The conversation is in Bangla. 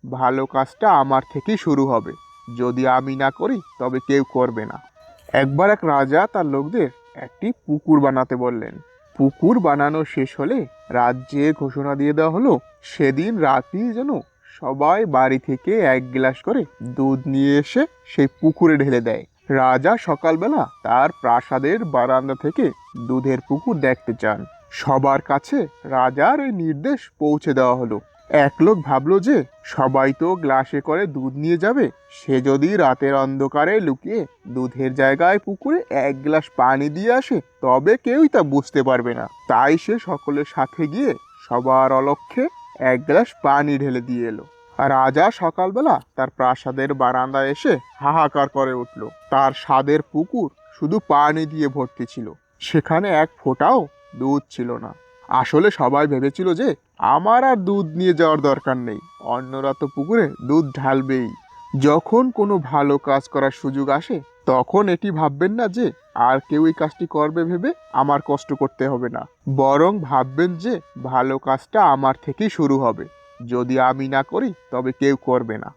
ভালো কাজটা আমার থেকেই শুরু হবে। যদি আমি না করি তবে কেউ করবে না। একবার এক রাজা তার লোকদের একটি পুকুর বানাতে বললেন। পুকুর বানানো শেষ হলে রাজ্যে ঘোষণা দিয়ে দেওয়া হলো, সেদিন রাতেই যেন সবাই বাড়ি থেকে এক গ্লাস করে দুধ নিয়ে এসে সেই পুকুরে ঢেলে দেয়। রাজা সকালবেলা তার প্রাসাদের বারান্দা থেকে দুধের পুকুর দেখতে চান। সবার কাছে রাজার এই নির্দেশ পৌঁছে দেওয়া হলো। এক লোক ভাবলো যে সবাই তো গ্লাসে করে দুধ নিয়ে যাবে, সে যদি রাতের অন্ধকারে লুকিয়ে দুধের জায়গায় পুকুরে এক গ্লাস পানি দিয়ে আসে তবে কেউই তা বুঝতে পারবে না। তাই সে সকলের সাথে গিয়ে সবার অলক্ষ্যে এক গ্লাস পানি ঢেলে দিয়ে এলো। আর রাজা সকালবেলা তার প্রাসাদের বারান্দায় এসে হাহাকার করে উঠল। তার স্বাদের পুকুর শুধু পানি দিয়ে ভর্তি ছিল, সেখানে এক ফোঁটাও দুধ ছিল না। আসলে সবাই ভেবেছিল যে আমার আর দুধ নিয়ে যাওয়ার দরকার নেই, অন্যরা তো পুকুরে দুধ ঢালবেই। যখন কোনো ভালো কাজ করার সুযোগ আসে তখন এটি ভাববেন না যে আর কেউ এই কাজটি করবে ভেবে আমার কষ্ট করতে হবে না, বরং ভাববেন যে ভালো কাজটা আমার থেকেই শুরু হবে। যদি আমি না করি তবে কেউ করবে না।